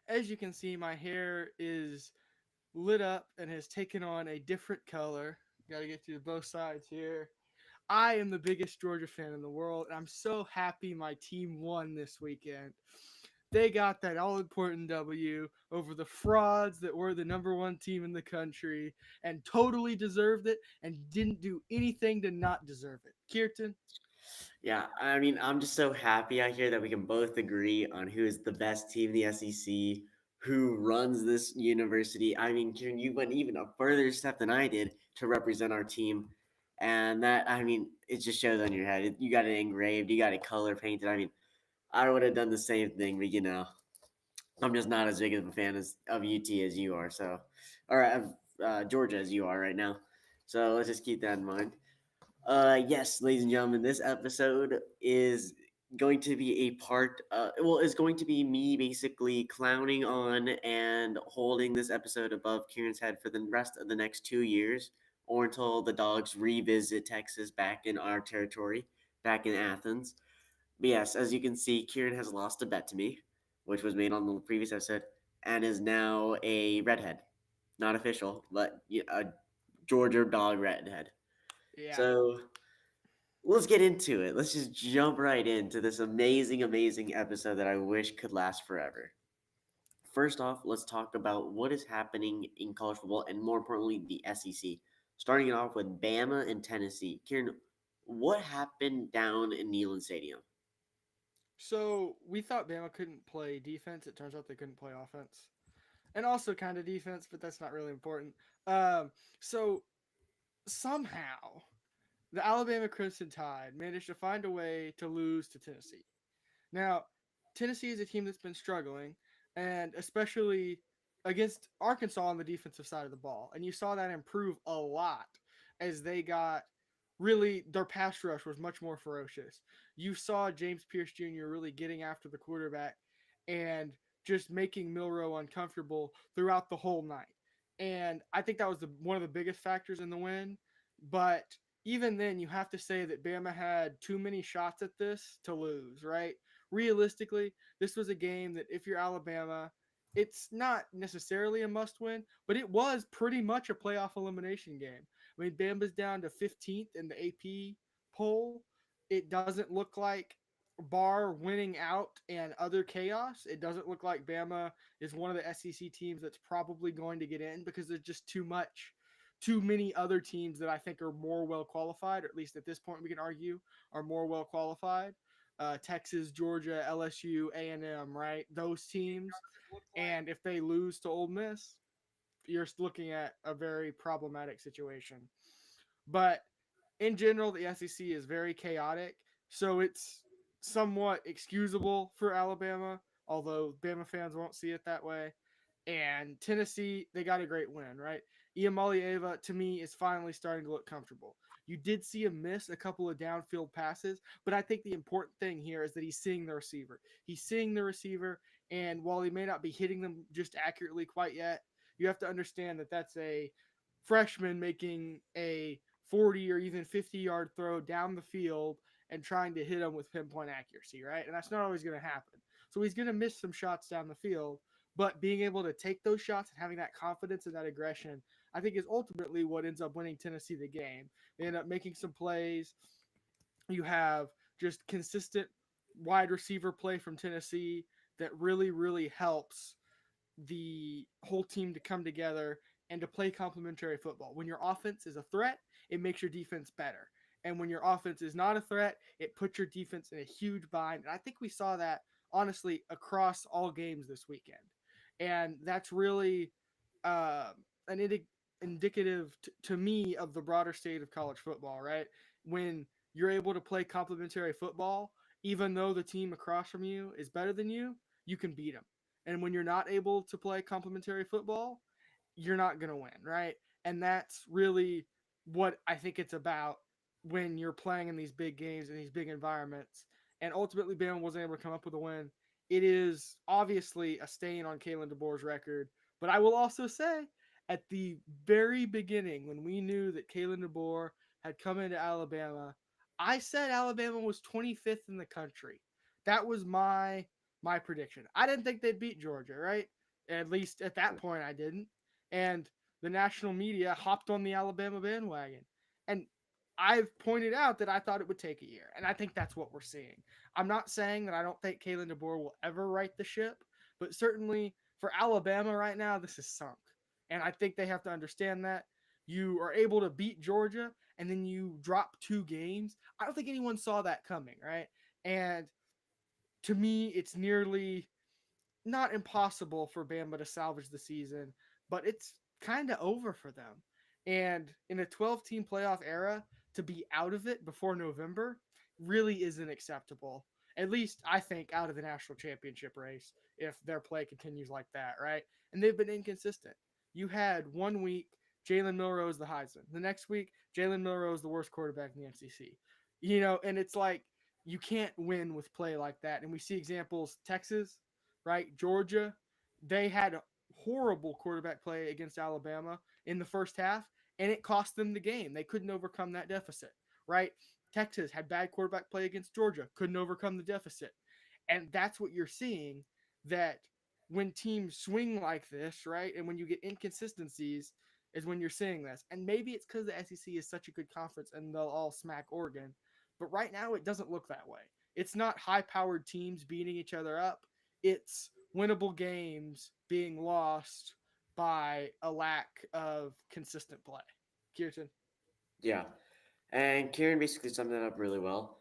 As you can see, my hair is lit up and has taken on a different color. Got to get to both sides here. I am the biggest Georgia fan in the world, and I'm so happy my team won this weekend. They got that all important W over the frauds that were the number one team in the country and totally deserved it and didn't do anything to not deserve it. Kirtan? Yeah, I mean, I'm just so happy I hear that we can both agree on who is the best team in the SEC, who runs this university. I mean, Kieran, you went even a further step than I did to represent our team. And that, I mean, it just shows on your head. You got it engraved, you got it color painted. I mean, I would have done the same thing, but I'm just not as big of a fan of UT as you are. So, or of Georgia as you are right now. So let's just keep that in mind. Yes, ladies and gentlemen, this episode is going to be a part. Is going to be me basically clowning on and holding this episode above Kieran's head for the rest of the next 2 years, or until the Dogs revisit Texas back in our territory, back in Athens. But yes, as you can see, Kieran has lost a bet to me, which was made on the previous episode, and is now a redhead. Not official, but a Georgia dog redhead. Yeah. So let's get into it. Let's just jump right into this amazing, amazing episode that I wish could last forever. First off, let's talk about what is happening in college football and more importantly, the SEC. Starting it off with Bama and Tennessee. Kieran, what happened down in Neyland Stadium? So we thought Bama couldn't play defense. It turns out they couldn't play offense. And also kind of defense, but that's not really important. So somehow the Alabama Crimson Tide managed to find a way to lose to Tennessee. Now, Tennessee is a team that's been struggling, and especially against Arkansas on the defensive side of the ball. And you saw that improve a lot as they got really their pass rush was much more ferocious. You saw James Pierce Jr. really getting after the quarterback and just making Milrow uncomfortable throughout the whole night. And I think that was one of the biggest factors in the win. But even then, you have to say that Bama had too many shots at this to lose, right? Realistically, this was a game that if you're Alabama, it's not necessarily a must win, but it was pretty much a playoff elimination game. I mean, Bama's down to 15th in the AP poll. It doesn't look like bar winning out and other chaos. It doesn't look like Bama is one of the SEC teams that's probably going to get in because there's just too many other teams that I think are more well qualified, or at least at this point we can argue are more well qualified. Texas, Georgia, LSU, A&M, right? Those teams. And if they lose to Ole Miss, you're looking at a very problematic situation. But in general, the SEC is very chaotic, so it's somewhat excusable for Alabama, although Bama fans won't see it that way. And Tennessee, they got a great win, right? Iamalieva, to me, is finally starting to look comfortable. You did see him miss a couple of downfield passes, but I think the important thing here is that he's seeing the receiver. He's seeing the receiver, and while he may not be hitting them just accurately quite yet, you have to understand that that's a freshman making a 40 or even 50-yard throw down the field and trying to hit him with pinpoint accuracy, right? And that's not always going to happen. So he's going to miss some shots down the field, but being able to take those shots and having that confidence and that aggression, I think is ultimately what ends up winning Tennessee the game. They end up making some plays. You have just consistent wide receiver play from Tennessee that really, really helps the whole team to come together and to play complementary football. When your offense is a threat, it makes your defense better. And when your offense is not a threat, it puts your defense in a huge bind. And I think we saw that honestly across all games this weekend. And that's really uh, an indicative to me of the broader state of college football, right? When you're able to play complementary football, even though the team across from you is better than you can beat them. And when you're not able to play complementary football, you're not going to win, right? And that's really what I think it's about when you're playing in these big games and these big environments. And ultimately, Bama wasn't able to come up with a win. It is obviously a stain on Kalen DeBoer's record. But I will also say, at the very beginning, when we knew that Kalen DeBoer had come into Alabama, I said Alabama was 25th in the country. That was my my prediction. I didn't think they'd beat Georgia, right? At least at that point, I didn't. And the national media hopped on the Alabama bandwagon. And I've pointed out that I thought it would take a year. And I think that's what we're seeing. I'm not saying that I don't think Kalen DeBoer will ever right the ship, but certainly for Alabama right now, this is sunk. And I think they have to understand that. You are able to beat Georgia and then you drop 2 games. I don't think anyone saw that coming, right? And to me, it's nearly not impossible for Bama to salvage the season, but it's kind of over for them. And in a 12-team playoff era, to be out of it before November really isn't acceptable. At least I think out of the national championship race if their play continues like that, right? And they've been inconsistent. You had 1 week Jalen Milroe the Heisman. The next week, Jalen Milroe is the worst quarterback in the SEC. And it's like you can't win with play like that. And we see examples Texas, right? Georgia, they had horrible quarterback play against Alabama in the first half, and it cost them the game. They couldn't overcome that deficit, right? Texas had bad quarterback play against Georgia, couldn't overcome the deficit. And that's what you're seeing, that when teams swing like this, right? And when you get inconsistencies, is when you're seeing this. And maybe it's because the SEC is such a good conference and they'll all smack Oregon. But right now, it doesn't look that way. It's not high powered teams beating each other up, it's winnable games being lost by a lack of consistent play. Kirtan. Yeah. And Kieran basically summed that up really well.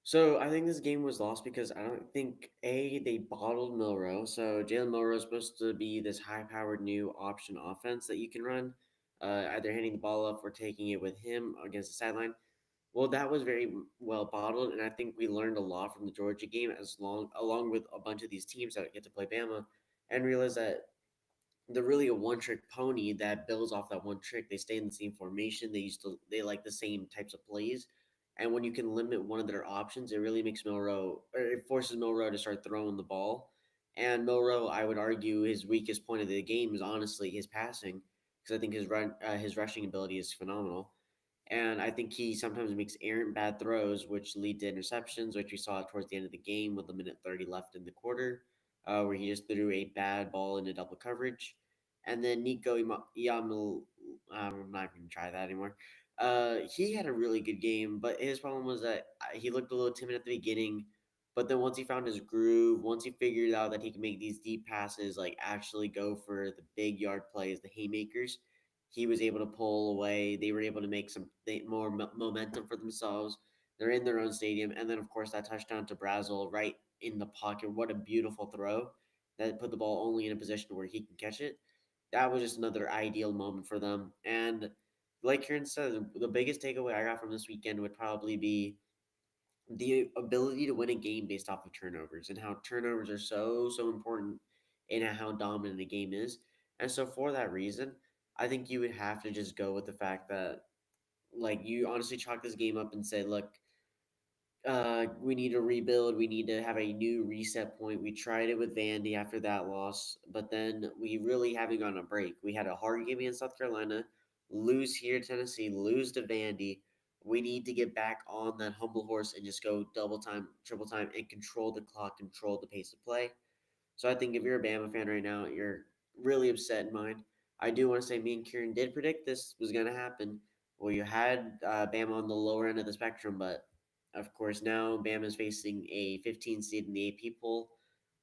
So I think this game was lost because I don't think they bottled Milroe. So Jalen Milroe is supposed to be this high-powered new option offense that you can run, either handing the ball up or taking it with him against the sideline. Well, that was very well bottled, and I think we learned a lot from the Georgia game, along with a bunch of these teams that get to play Bama, and realize that they're really a one trick pony that builds off that one trick. They stay in the same formation. They like the same types of plays. And when you can limit one of their options, it really makes Milroe or it forces Milroe to start throwing the ball. And Milroe, I would argue, his weakest point of the game is honestly his passing, because I think his rushing ability is phenomenal. And I think he sometimes makes errant bad throws, which lead to interceptions, which we saw towards the end of the game with a minute 30 left in the quarter, where he just threw a bad ball into double coverage. And then Nico Yamil, I'm not going to try that anymore. He had a really good game, but his problem was that he looked a little timid at the beginning. But then once he found his groove, once he figured out that he could make these deep passes, like actually go for the big yard plays, the haymakers, he was able to pull away. They were able to make some more momentum for themselves. They're in their own stadium, and then of course that touchdown to Brazel right in the pocket. What a beautiful throw that put the ball only in a position where he can catch it. That was just another ideal moment for them. And like Kieran said, the biggest takeaway I got from this weekend would probably be the ability to win a game based off of turnovers, and how turnovers are so important in how dominant a game is. And so for that reason, I think you would have to just go with the fact that, like, you honestly chalk this game up and say, look, we need to rebuild. We need to have a new reset point. We tried it with Vandy after that loss, but then we really haven't gone a break. We had a hard game against South Carolina, lose here to Tennessee, lose to Vandy. We need to get back on that humble horse and just go double time, triple time, and control the clock, control the pace of play. So I think if you're a Bama fan right now, you're really upset in mind. I do want to say me and Kieran did predict this was going to happen. Well, you had Bama on the lower end of the spectrum, but of course now Bama is facing a 15 seed in the AP poll,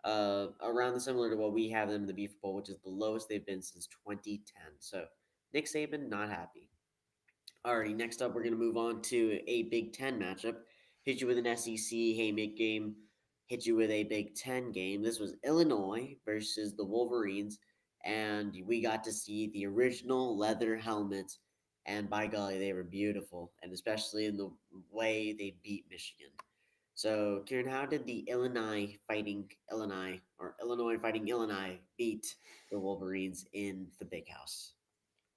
around the similar to what we have them in the BFER poll, which is the lowest they've been since 2010. So Nick Saban not happy. Alrighty, next up, we're going to move on to a Big Ten matchup. Hit you with an SEC haymaker game, hit you with a Big Ten game. This was Illinois versus the Wolverines, and we got to see the original leather helmets, and by golly, they were beautiful, and especially in the way they beat Michigan. So, Kieran, how did the Illinois fighting Illinois beat the Wolverines in the Big House?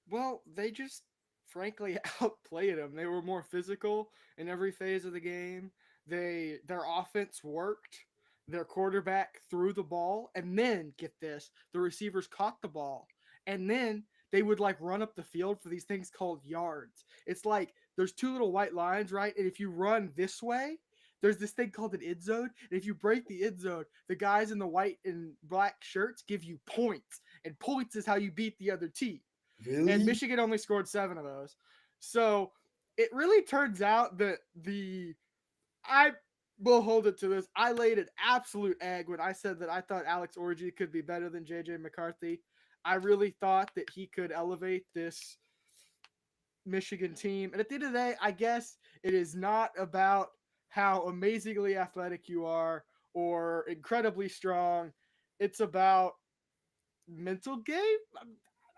Well, they just frankly outplayed them. They were more physical in every phase of the game. Their offense worked. Their quarterback threw the ball, and then get this, the receivers caught the ball, and then they would like run up the field for these things called yards. It's like there's two little white lines, right? And if you run this way, there's this thing called an end zone. And if you break the end zone, the guys in the white and black shirts give you points. And points is how you beat the other team. And Really? Michigan only scored 7 of those. So it really turns out that I will hold it to this. I laid an absolute egg when I said that I thought Alex Orji could be better than JJ McCarthy. I really thought that he could elevate this Michigan team. And at the end of the day, I guess it is not about how amazingly athletic you are or incredibly strong. It's about mental game.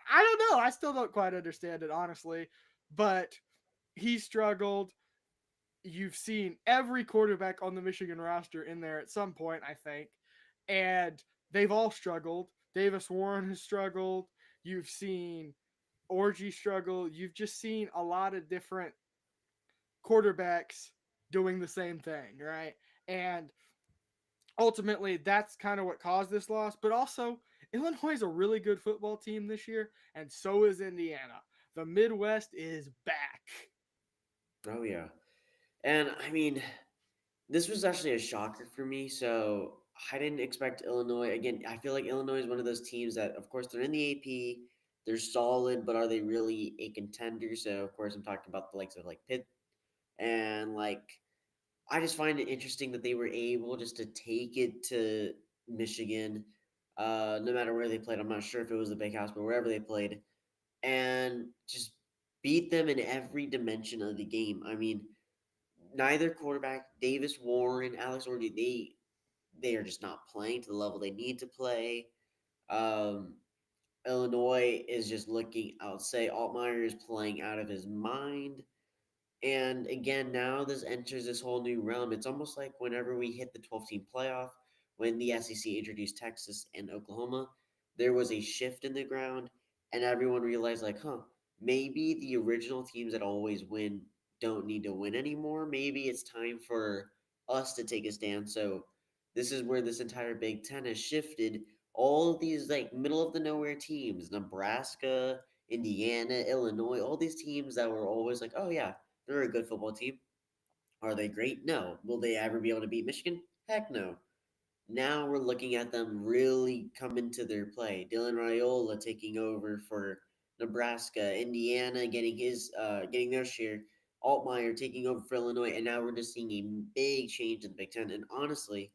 I don't know. I still don't quite understand it, honestly. But he struggled. You've seen every quarterback on the Michigan roster in there at some point, I think. And they've all struggled. Davis Warren has struggled. You've seen Orgy struggle. You've just seen a lot of different quarterbacks doing the same thing, right? And ultimately, that's kind of what caused this loss. But also, Illinois is a really good football team this year, and so is Indiana. The Midwest is back. Oh yeah. And I mean, this was actually a shocker for me. So I didn't expect Illinois. Again, I feel like Illinois is one of those teams that, of course, they're in the AP. They're solid, but are they really a contender? So, of course, I'm talking about the likes of like Pitt and like I just find it interesting that they were able just to take it to Michigan, no matter where they played. I'm not sure if it was the Big House, but wherever they played, and just beat them in every dimension of the game. I mean, neither quarterback, Davis Warren, Alex Ordy, they are just not playing to the level they need to play. Um, Illinois is just looking. I would say Altmaier is playing out of his mind. And again, now this enters this whole new realm. It's almost like whenever we hit the 12-team playoff, when the SEC introduced Texas and Oklahoma, there was a shift in the ground, and everyone realized, like, huh, maybe the original teams that always win don't need to win anymore. Maybe it's time for us to take a stand. So this is where this entire Big Ten has shifted. All of these like middle of the nowhere teams, Nebraska, Indiana, Illinois, all these teams that were always like, oh yeah, they're a good football team. Are they great? No. Will they ever be able to beat Michigan? Heck no. Now we're looking at them really come into their play. Dylan Raiola taking over for Nebraska, Indiana getting their share, Altmaier taking over for Illinois, and now we're just seeing a big change in the Big Ten. And honestly,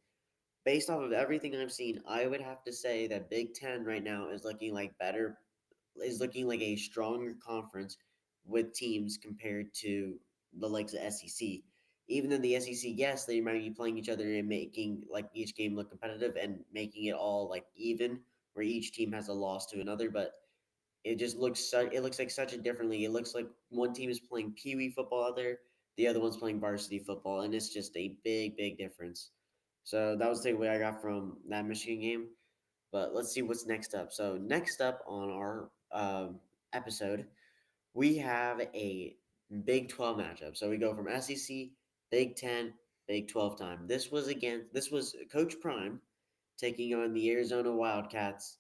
based off of everything I've seen, I would have to say that Big Ten right now is looking like a stronger conference with teams compared to the likes of SEC. Even in the SEC, yes, they might be playing each other and making like each game look competitive and making it all like even, where each team has a loss to another. But it looks like such a differently. It looks like one team is playing pee wee football out there, the other one's playing varsity football, and it's just a big difference. So that was the takeaway I got from that Michigan game. But let's see what's next up. So next up on our episode, we have a Big 12 matchup. So we go from SEC, Big 10, Big 12 time. This was Coach Prime taking on the Arizona Wildcats.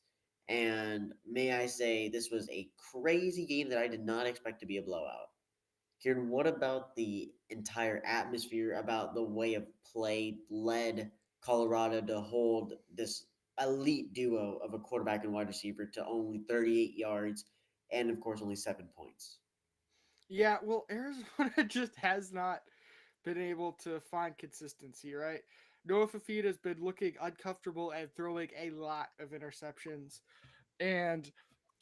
And may I say, this was a crazy game that I did not expect to be a blowout. Kieran, what about the entire atmosphere, about the way of play led Colorado to hold this elite duo of a quarterback and wide receiver to only 38 yards and, of course, only 7 points? Yeah, well, Arizona just has not been able to find consistency, right? Noah Fafita has been looking uncomfortable and throwing a lot of interceptions. And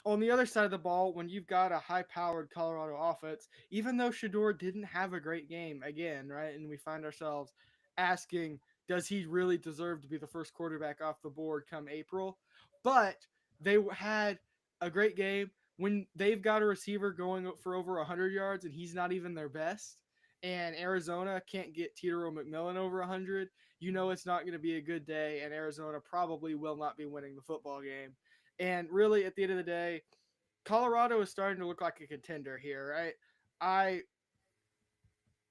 on the other side of the ball, when you've got a high powered Colorado offense, even though Shador didn't have a great game again, right? And we find ourselves asking, does he really deserve to be the first quarterback off the board come April? But they had a great game when they've got a receiver going for over 100 yards and he's not even their best. And Arizona can't get Tito McMillan over 100. You know it's not going to be a good day, and Arizona probably will not be winning the football game. And really, at the end of the day, Colorado is starting to look like a contender here, right? I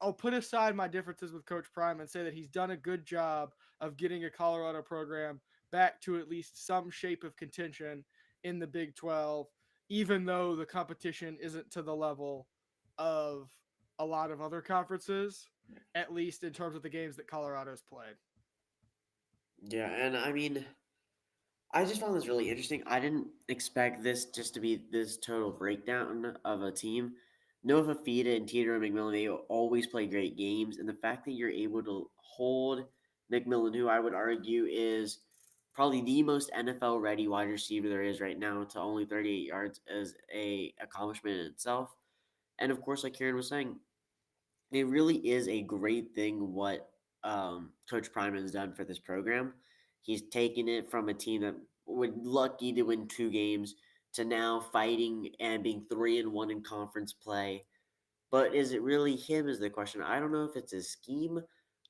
I'll put aside my differences with Coach Prime and say that he's done a good job of getting a Colorado program back to at least some shape of contention in the Big 12, even though the competition isn't to the level of a lot of other conferences. at least in terms of the games that Colorado's played. Yeah, and I mean, I just found this really interesting. I didn't expect this just to be this total breakdown of a team. Nova Fida and Teeter and McMillan, they always play great games, and the fact that you're able to hold McMillan, who I would argue is probably the most NFL ready wide receiver there is right now, to only 38 yards is a accomplishment in itself. And of course, like Kieran was saying, it really is a great thing what Coach Prime has done for this program. He's taken it from a team that was lucky to win 2 games to now fighting and being 3-1 in conference play. But is it really him is the question. I don't know if it's his scheme.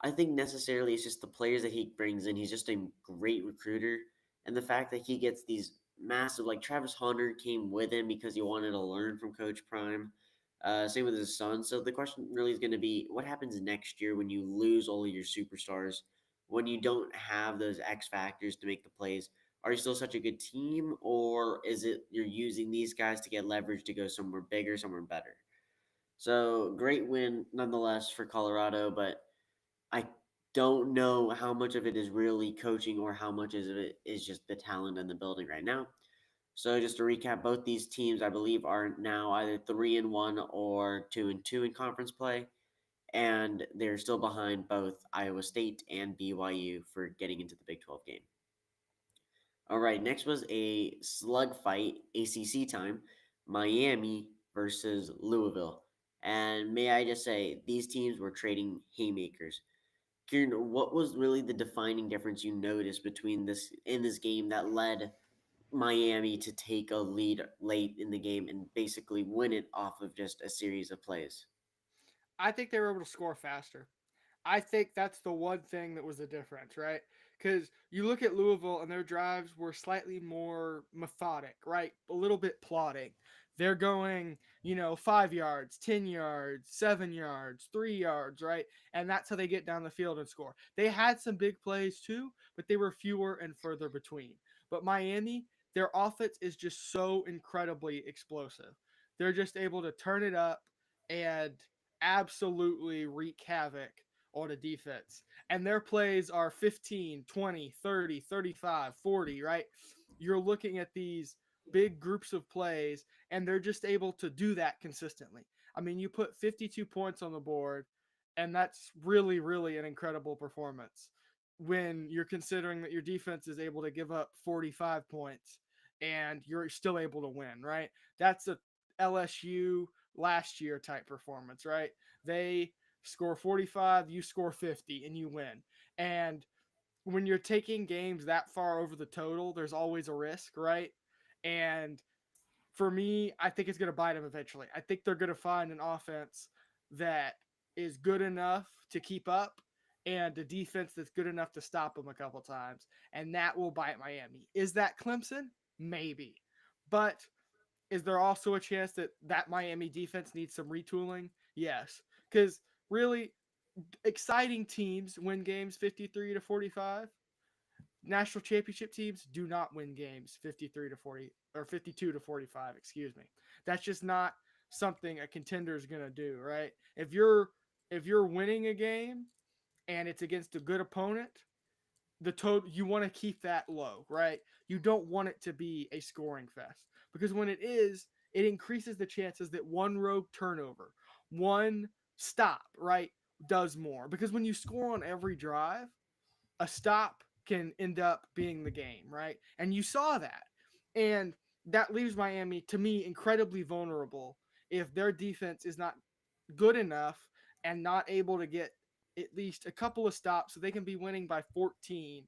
I think necessarily it's just the players that he brings in. He's just a great recruiter. And the fact that he gets these massive, like Travis Hunter came with him because he wanted to learn from Coach Prime. Same with his son. So the question really is going to be what happens next year when you lose all of your superstars, when you don't have those X factors to make the plays? Are you still such a good team, or is it you're using these guys to get leverage to go somewhere bigger, somewhere better? So great win nonetheless for Colorado, but I don't know how much of it is really coaching or how much of it is just the talent in the building right now. So just to recap, both these teams I believe are now either 3-1 or 2-2 in conference play, and they're still behind both Iowa State and BYU for getting into the Big 12 game. All right, next was a slug fight, ACC time, Miami versus Louisville. And may I just say, these teams were trading haymakers. Kieran, what was really the defining difference you noticed between this in this game that led Miami to take a lead late in the game and basically win it off of just a series of plays? I think they were able to score faster. I think that's the one thing that was the difference, right? Because you look at Louisville and their drives were slightly more methodic, right? A little bit plotting. They're going, 5 yards, 10 yards, 7 yards, 3 yards, right? And that's how they get down the field and score. They had some big plays too, but they were fewer and further between. But Miami, their offense is just so incredibly explosive. They're just able to turn it up and absolutely wreak havoc on a defense. And their plays are 15, 20, 30, 35, 40, right? You're looking at these big groups of plays, and they're just able to do that consistently. I mean, you put 52 points on the board, and that's really, really an incredible performance when you're considering that your defense is able to give up 45 points and you're still able to win, right? That's a LSU last year type performance, right? They score 45, you score 50, and you win. And when you're taking games that far over the total, there's always a risk, right? And for me, I think it's going to bite them eventually. I think they're going to find an offense that is good enough to keep up and a defense that's good enough to stop them a couple times. And that will bite Miami. Is that Clemson? Maybe. But is there also a chance that that Miami defense needs some retooling? Yes. Because really, exciting teams win games 53 to 45. National championship teams do not win games 53 to 40 or 52 to 45, excuse me. That's just not something a contender is going to do, right? If you're winning a game and it's against a good opponent, the total you want to keep that low, right? You don't want it to be a scoring fest because when it is, it increases the chances that one rogue turnover, one stop, right, does more. Because when you score on every drive, a stop can end up being the game, right? And you saw that. And that leaves Miami, to me, incredibly vulnerable if their defense is not good enough and not able to get at least a couple of stops so they can be winning by 14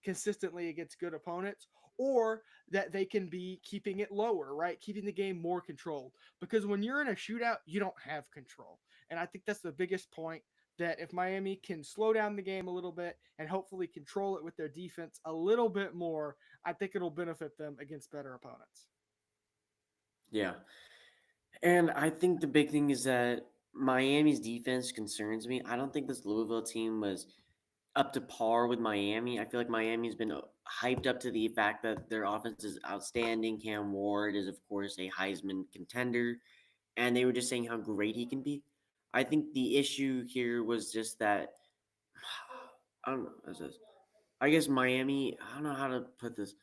consistently against good opponents, or that they can be keeping it lower, right? Keeping the game more controlled. Because when you're in a shootout, you don't have control. And I think that's the biggest point, that if Miami can slow down the game a little bit and hopefully control it with their defense a little bit more, I think it'll benefit them against better opponents. Yeah. And I think the big thing is that Miami's defense concerns me. I don't think this Louisville team was up to par with Miami. I feel like Miami's been hyped up to the fact that their offense is outstanding. Cam Ward is, of course, a Heisman contender, and they were just saying how great he can be. I think the issue here was just that I don't know. I guess Miami. I don't know how to put this.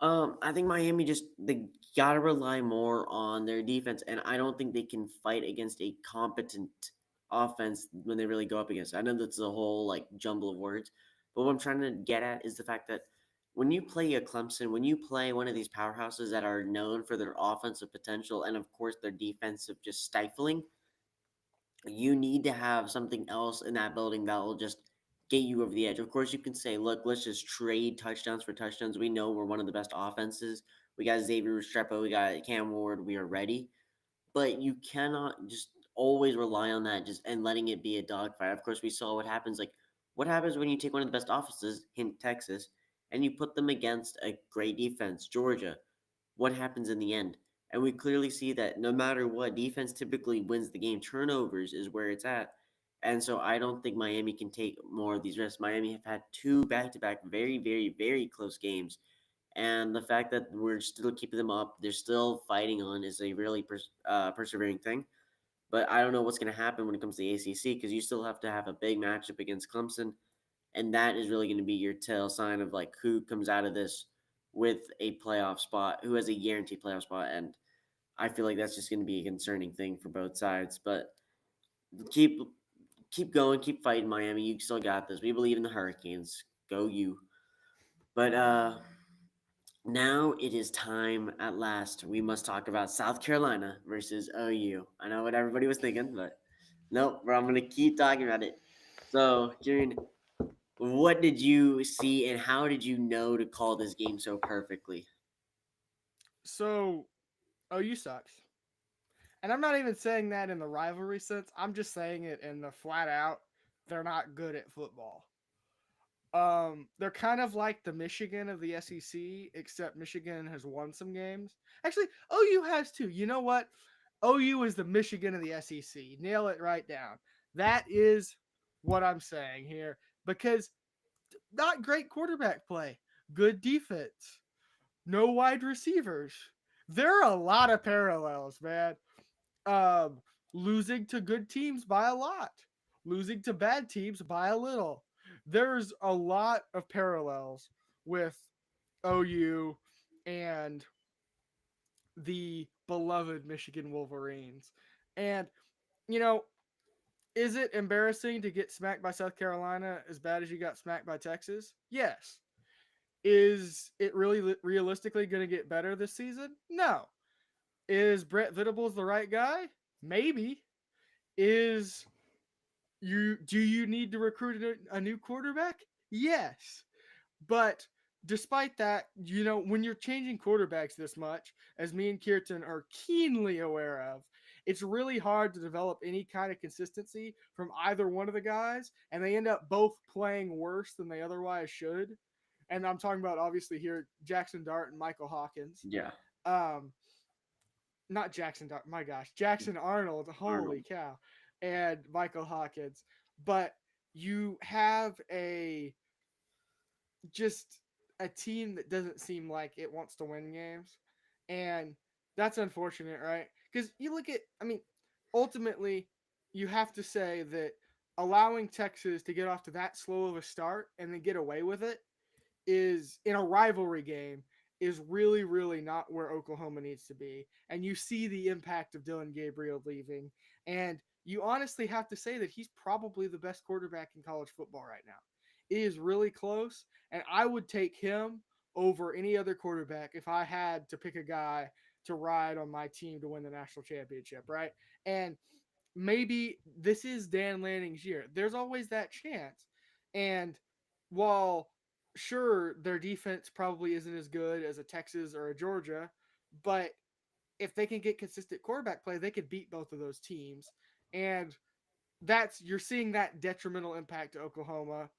I think Miami just they gotta rely more on their defense, and I don't think they can fight against a competent offense when they really go up against it. I know that's a whole like jumble of words, but what I'm trying to get at is the fact that when you play a Clemson, when you play one of these powerhouses that are known for their offensive potential and of course their defensive just stifling, you need to have something else in that building that will just get you over the edge. Of course, you can say, look, let's just trade touchdowns for touchdowns. We know we're one of the best offenses. We got Xavier Restrepo, we got Cam Ward, we are ready. But you cannot just always rely on that just and letting it be a dogfight. Of course, we saw what happens. Like, what happens when you take one of the best offenses, hint Texas, and you put them against a great defense, Georgia? What happens in the end? And we clearly see that no matter what, defense typically wins the game. Turnovers is where it's at. And so I don't think Miami can take more of these risks. Miami have had two back to back very, very, very close games. And the fact that we're still keeping them up, they're still fighting on, is a really persevering thing. But I don't know what's going to happen when it comes to the ACC because you still have to have a big matchup against Clemson, and that is really going to be your tell sign of like who comes out of this with a playoff spot, who has a guaranteed playoff spot, and I feel like that's just going to be a concerning thing for both sides. But keep keep going, keep fighting, Miami. You still got this. We believe in the Hurricanes. Go you. But now it is time at last. We must talk about South Carolina versus OU. I know what everybody was thinking, but nope, I'm gonna keep talking about it. So, Kieran, what did you see and how did you know to call this game so perfectly? So OU sucks. And I'm not even saying that in the rivalry sense. I'm just saying it in the flat out they're not good at football. They're kind of like the Michigan of the SEC, except Michigan has won some games. Actually, OU has too. You know what? OU is the Michigan of the SEC. Nail it right down. That is what I'm saying here because not great quarterback play, good defense, no wide receivers. There are a lot of parallels, man. Um, Losing to good teams by a lot, losing to bad teams by a little. There's a lot of parallels with OU and the beloved Michigan Wolverines. And, you know, is it embarrassing to get smacked by South Carolina as bad as you got smacked by Texas? Yes. Is it really realistically going to get better this season? No. Is Brett Venables the right guy? Maybe. Is do you need to recruit a new quarterback? Yes. But despite that, when you're changing quarterbacks this much, as me and Kirtan are keenly aware of, it's really hard to develop any kind of consistency from either one of the guys, and they end up both playing worse than they otherwise should. And I'm talking about obviously here Jackson Dart and Michael Hawkins. Yeah, Um, Not Jackson Dart, my gosh, Jackson Arnold, holy Arnold. cow, and Michael Hawkins. But you have just a team that doesn't seem like it wants to win games. And that's unfortunate, right? Because you look at, I mean, ultimately, you have to say that allowing Texas to get off to that slow of a start and then get away with it is in a rivalry game is really, really not where Oklahoma needs to be. And you see the impact of Dylan Gabriel leaving. And you honestly have to say that he's probably the best quarterback in college football right now. It is really close. And I would take him over any other quarterback if I had to pick a guy to ride on my team to win the national championship, right? And maybe this is Dan Lanning's year. There's always that chance. And while sure their defense probably isn't as good as a Texas or a Georgia, but if they can get consistent quarterback play, they could beat both of those teams. And that's you're seeing that detrimental impact to Oklahoma.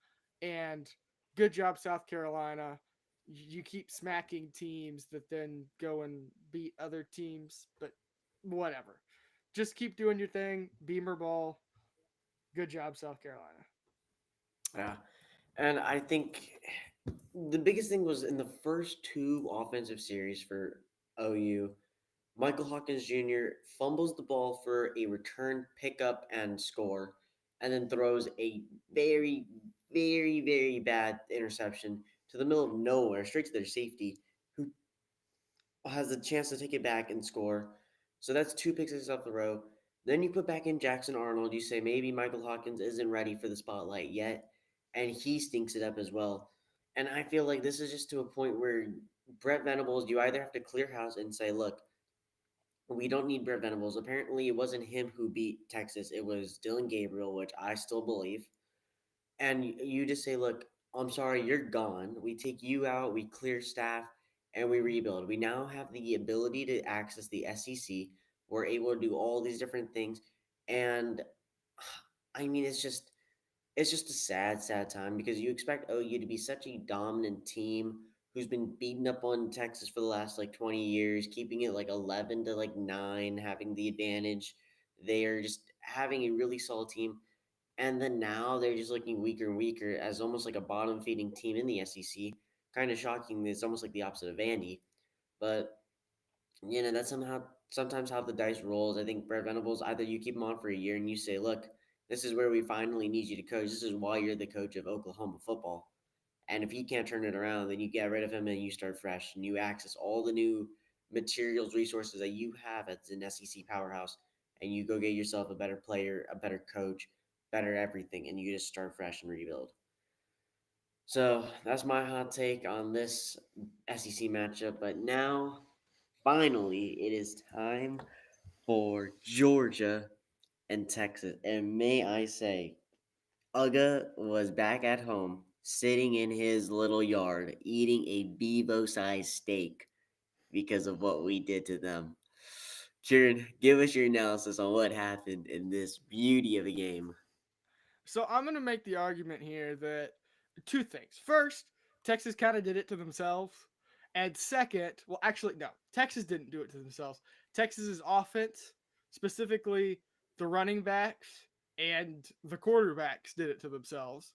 And good job, South Carolina. You keep smacking teams that then go and beat other teams, but whatever. Just keep doing your thing. Beamer ball. Good job, South Carolina. Yeah, and I think the biggest thing was in the first two offensive series for OU. Michael Hawkins Jr. fumbles the ball for a return pickup and score, and then throws a very, very bad interception to the middle of nowhere, straight to their safety, who has a chance to take it back and score. So that's two picks off the row. Then you put back in Jackson Arnold. You say maybe Michael Hawkins isn't ready for the spotlight yet, and he stinks it up as well. And I feel like this is just to a point where Brett Venables, you either have to clear house and say, look, we don't need Brett Venables. Apparently, it wasn't him who beat Texas. It was Dylan Gabriel, which I still believe. And you just say, look, I'm sorry, you're gone. We take you out, we clear staff, and we rebuild. We now have the ability to access the SEC. We're able to do all these different things. And I mean, it's just a sad time because you expect OU to be such a dominant team who's been beating up on Texas for the last like 20 years, keeping it like 11 to like 9, having the advantage. They are just having a really solid team. And then now they're just looking weaker and weaker as almost like a bottom feeding team in the SEC. Kind of shocking. It's almost like the opposite of Vandy. But that's somehow sometimes how the dice rolls. I think Brett Venables, either you keep him on for a year and you say, look, this is where we finally need you to coach. This is why you're the coach of Oklahoma football. And if he can't turn it around, then you get rid of him and you start fresh and you access all the new materials, resources that you have as an SEC powerhouse, and you go get yourself a better player, a better coach, better everything, and you just start fresh and rebuild. So that's my hot take on this SEC matchup. But now, finally, it is time for Georgia and Texas. And may I say, Uga was back at home, sitting in his little yard, eating a Bevo-sized steak because of what we did to them. Kieran, give us your analysis on what happened in this beauty of a game. So I'm going to make the argument here that two things. First, Texas kind of did it to themselves. And second, well, actually, no, Texas didn't do it to themselves. Texas's offense, specifically the running backs and the quarterbacks, did it to themselves.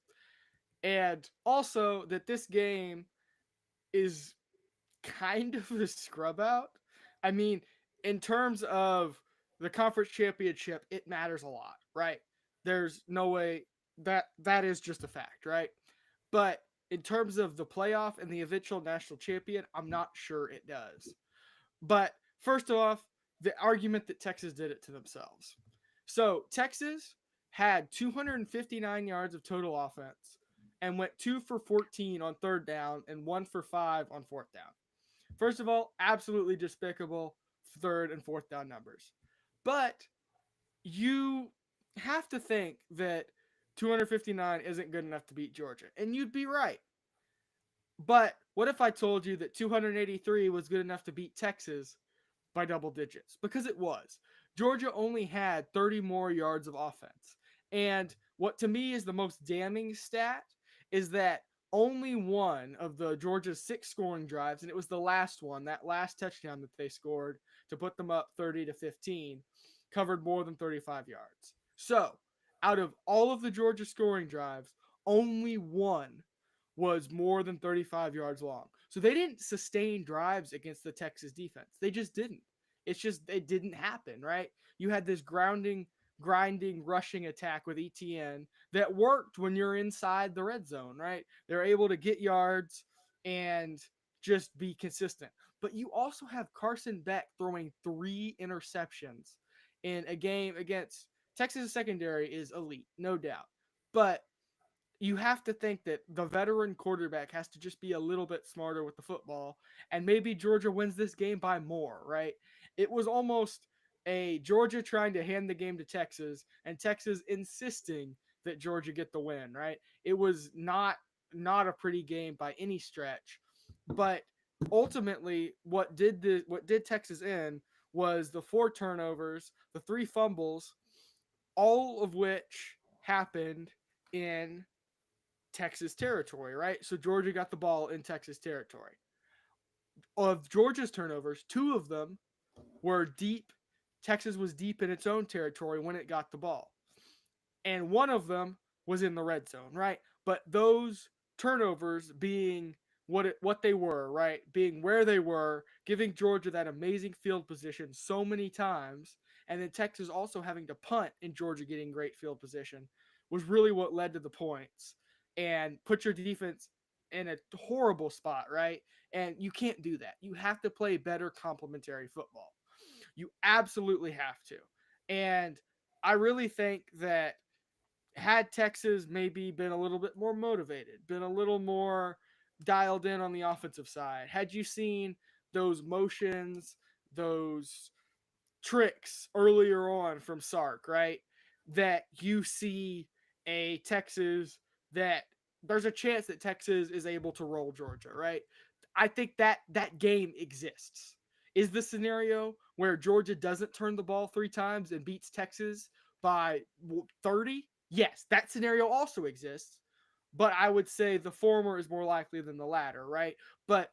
And also that this game is kind of a scrub out. I mean, in terms of the conference championship, it matters a lot, right? There's no way that is just a fact, right? But in terms of the playoff and the eventual national champion, I'm not sure it does. But first off, the argument that Texas did it to themselves. So Texas had 259 yards of total offense and went 2 for 14 on third down and 1 for 5 on fourth down. First of all, absolutely despicable third and fourth down numbers. But you have to think that 259 isn't good enough to beat Georgia. And you'd be right. But what if I told you that 283 was good enough to beat Texas by double digits? Because it was. Georgia only had 30 more yards of offense. And what to me is the most damning stat is that only one of the Georgia's 6 scoring drives, and it was the last one, that last touchdown that they scored to put them up 30-15, covered more than 35 yards. So, out of all of the Georgia scoring drives, only one was more than 35 yards long. So they didn't sustain drives against the Texas defense. They just didn't. It's just it didn't happen, right? You had this grinding, rushing attack with ETN that worked when you're inside the red zone, right? They're able to get yards and just be consistent. But you also have Carson Beck throwing 3 interceptions in a game against Texas secondary is elite, no doubt. But you have to think that the veteran quarterback has to just be a little bit smarter with the football, and maybe Georgia wins this game by more, right? It was almost a Georgia trying to hand the game to Texas and Texas insisting that Georgia get the win, right? It was not a pretty game by any stretch. But ultimately what did Texas in was the 4 turnovers, the 3 fumbles, all of which happened in Texas territory, right? So Georgia got the ball in Texas territory. Of Georgia's turnovers, 2 of them were deep. Texas was deep in its own territory when it got the ball. And one of them was in the red zone, right? But those turnovers being what they were, right? Being where they were, giving Georgia that amazing field position so many times, and then Texas also having to punt and Georgia getting great field position was really what led to the points and put your defense in a horrible spot, right? And you can't do that. You have to play better complementary football. You absolutely have to. And I really think that had Texas maybe been a little bit more motivated, been a little more dialed in on the offensive side, had you seen those motions, those tricks earlier on from Sark, right? That you see a Texas that there's a chance that Texas is able to roll Georgia, right? I think that game exists. Is the scenario where Georgia doesn't turn the ball 3 times and beats Texas by 30? Yes, that scenario also exists, but I would say the former is more likely than the latter, right? But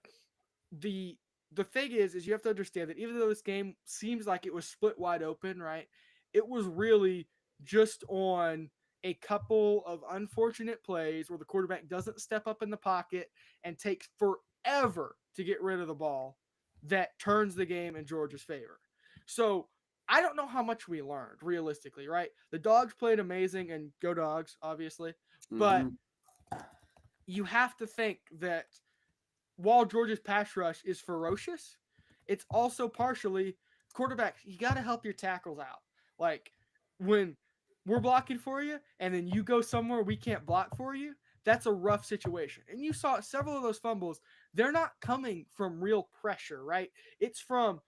the the thing is you have to understand that even though this game seems like it was split wide open, right? It was really just on a couple of unfortunate plays where the quarterback doesn't step up in the pocket and takes forever to get rid of the ball that turns the game in Georgia's favor. So I don't know how much we learned realistically, right? The Dogs played amazing and go Dogs, obviously, but Hmm. you have to think that while Georgia's pass rush is ferocious, it's also partially quarterbacks. You got to help your tackles out. Like when we're blocking for you and then you go somewhere we can't block for you, that's a rough situation. And you saw several of those fumbles, they're not coming from real pressure, right? It's from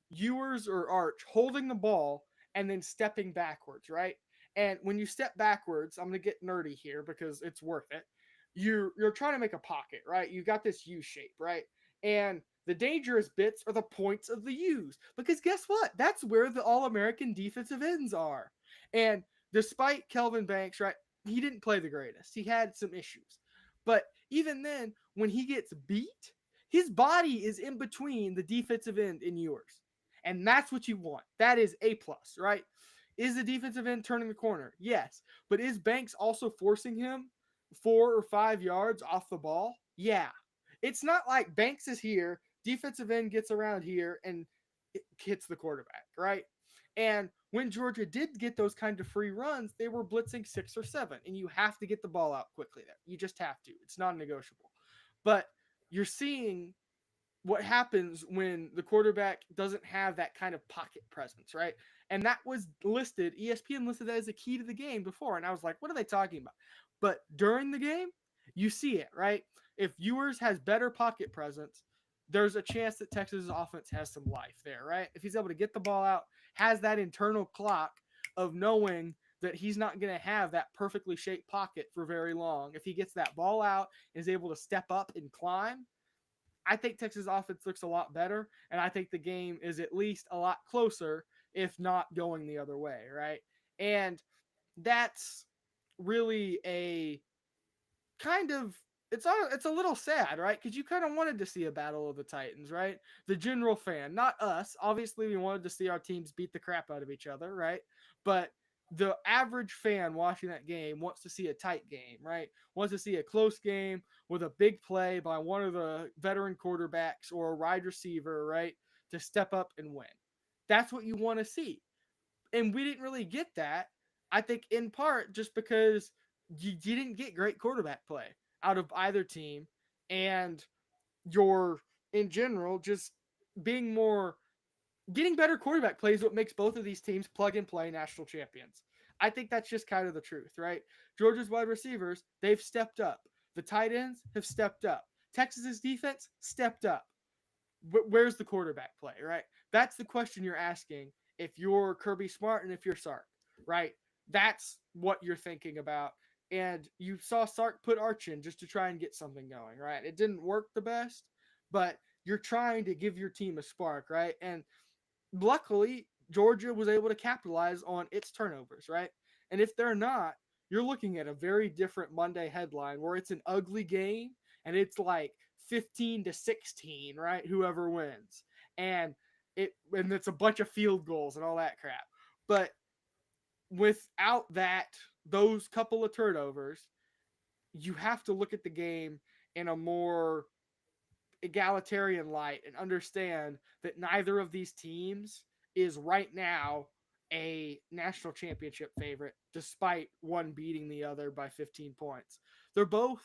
Ewers or Arch holding the ball and then stepping backwards, right? And when you step backwards, I'm gonna get nerdy here because it's worth it. You're trying to make a pocket, right? You got this U shape, right? And the dangerous bits are the points of the U's because guess what? That's where the All-American defensive ends are. And despite Kelvin Banks, right, he didn't play the greatest. He had some issues, but even then, when he gets beat, his body is in between the defensive end and yours, and that's what you want. That is a plus, right? Is the defensive end turning the corner? Yes, but is Banks also forcing him 4 or 5 yards off the ball? Yeah. It's not like Banks is here, defensive end gets around here, and it hits the quarterback, right? And when Georgia did get those kind of free runs, they were blitzing 6 or 7, and you have to get the ball out quickly there. You just have to. It's non negotiable. But you're seeing what happens when the quarterback doesn't have that kind of pocket presence, right? And that was listed, ESPN listed that as a key to the game before. And I was like, what are they talking about? But during the game, you see it, right? If Ewers has better pocket presence, there's a chance that Texas' offense has some life there, right? If he's able to get the ball out, has that internal clock of knowing that he's not going to have that perfectly shaped pocket for very long. If he gets that ball out and is able to step up and climb, I think Texas offense looks a lot better, and I think the game is at least a lot closer, if not going the other way, right? And that's really a kind of it's a little sad, right? Because you kind of wanted to see a battle of the Titans, right? The general fan, not us. Obviously, we wanted to see our teams beat the crap out of each other, right? But the average fan watching that game wants to see a tight game, right? Wants to see a close game with a big play by one of the veteran quarterbacks or a wide receiver, right? To step up and win. That's what you want to see. And we didn't really get that. I think in part just because you didn't get great quarterback play out of either team, and you're in general just being more getting better quarterback play is what makes both of these teams plug and play national champions. I think that's just kind of the truth, right? Georgia's wide receivers, they've stepped up. The tight ends have stepped up. Texas's defense stepped up. Where's the quarterback play, right? That's the question you're asking if you're Kirby Smart and if you're Sark, right? That's what you're thinking about. And you saw Sark put Arch in just to try and get something going, right? It didn't work the best, but you're trying to give your team a spark, right? And luckily, Georgia was able to capitalize on its turnovers, right? And if they're not, you're looking at a very different Monday headline where it's an ugly game and it's like 15-16, right? Whoever wins. And it's a bunch of field goals and all that crap. But without those couple of turnovers, you have to look at the game in a more egalitarian light and understand that neither of these teams is right now a national championship favorite, despite one beating the other by 15 points. They're both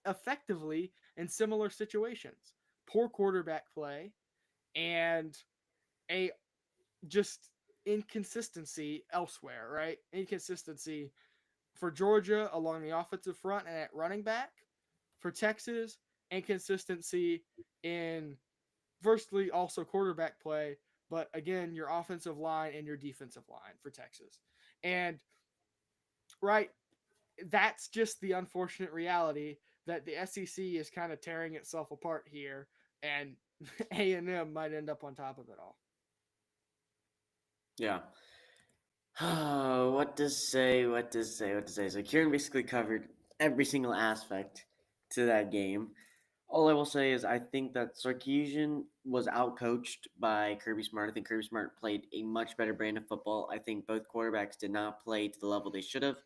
effectively in similar situations: poor quarterback play and a just inconsistency elsewhere, right? Inconsistency for Georgia along the offensive front and at running back. For Texas, inconsistency in virtually also quarterback play, but again, your offensive line and your defensive line for Texas. And right, that's just the unfortunate reality that the SEC is kind of tearing itself apart here, and A&M might end up on top of it all. Yeah. What to say? What to say? What to say? So Kieran basically covered every single aspect to that game. All I will say is I think that Sarkisian was outcoached by Kirby Smart. I think Kirby Smart played a much better brand of football. I think both quarterbacks did not play to the level they should have.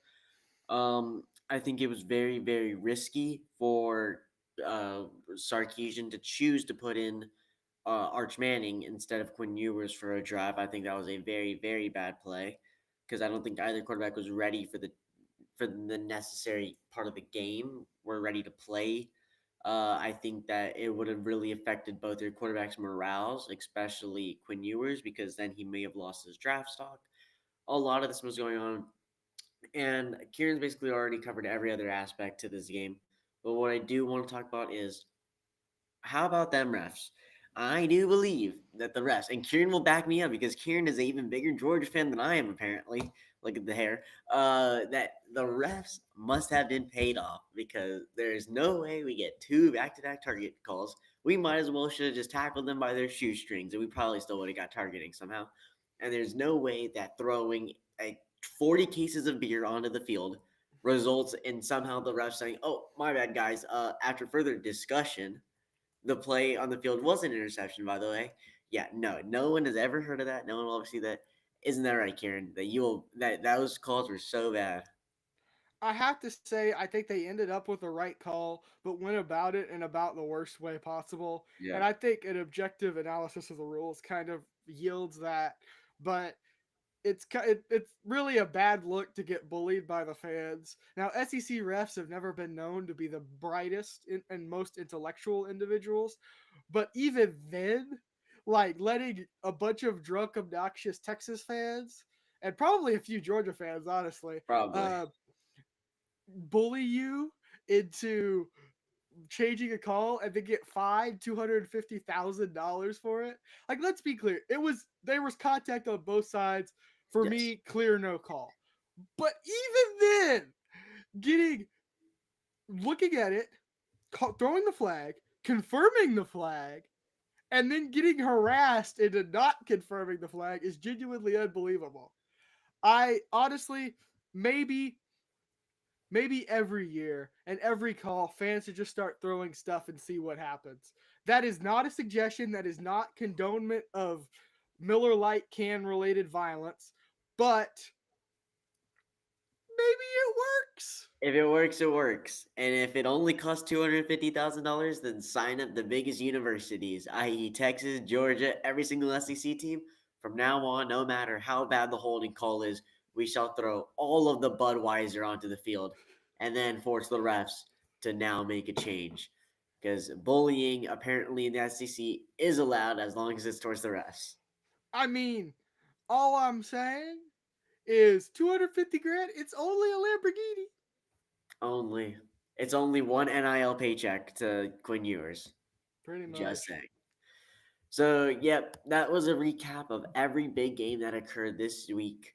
I think it was very, very risky for Sarkisian to choose to put in Arch Manning instead of Quinn Ewers for a drive. I think that was a very, very bad play because I don't think either quarterback was ready for the necessary part of the game. We're ready to play. I think that it would have really affected both their quarterbacks' morales, especially Quinn Ewers, because then he may have lost his draft stock. A lot of this was going on, and Kieran's basically already covered every other aspect to this game. But what I do want to talk about is how about them refs? I do believe that the refs, and Kieran will back me up because Kieran is an even bigger Georgia fan than I am, apparently. Look at the hair. That the refs must have been paid off because there is no way we get two back-to-back target calls. We might as well should have just tackled them by their shoestrings, and we probably still would have got targeting somehow. And there's no way that throwing 40 cases of beer onto the field results in somehow the refs saying, "Oh, my bad, guys." After further discussion, the play on the field was an interception, by the way. Yeah, no one has ever heard of that. No one will ever see that. Isn't that right, Kieran? That you will that those calls were so bad. I have to say, I think they ended up with the right call, but went about it in about the worst way possible. Yeah, And I think an objective analysis of the rules kind of yields that. But it's really a bad look to get bullied by the fans. Now, SEC refs have never been known to be the brightest and most intellectual individuals, but even then, like letting a bunch of drunk, obnoxious Texas fans and probably a few Georgia fans, honestly, probably. uh, bully you into changing a call and then get fined $250,000 for it. Like, let's be clear, there was contact on both sides. For Yes, me, clear no call. But even then, getting looking at it, throwing the flag, confirming the flag, and then getting harassed into not confirming the flag is genuinely unbelievable. I honestly, maybe every year and every call, fans should just start throwing stuff and see what happens. That is not a suggestion. That is not condonement of Miller Lite can related violence, but maybe it works. if it works, it works. And if it only costs $250,000, then sign up the biggest universities, i.e., Texas, Georgia, every single SEC team. From now on, no matter how bad the holding call is, we shall throw all of the Budweiser onto the field and then force the refs to now make a change. Because bullying, apparently, in the SEC is allowed as long as it's towards the refs. I mean, all I'm saying is 250 grand. It's only a Lamborghini. Only. It's only one NIL paycheck to Quinn Ewers. Pretty Just much. saying. So, yep, that was a recap of every big game that occurred this week.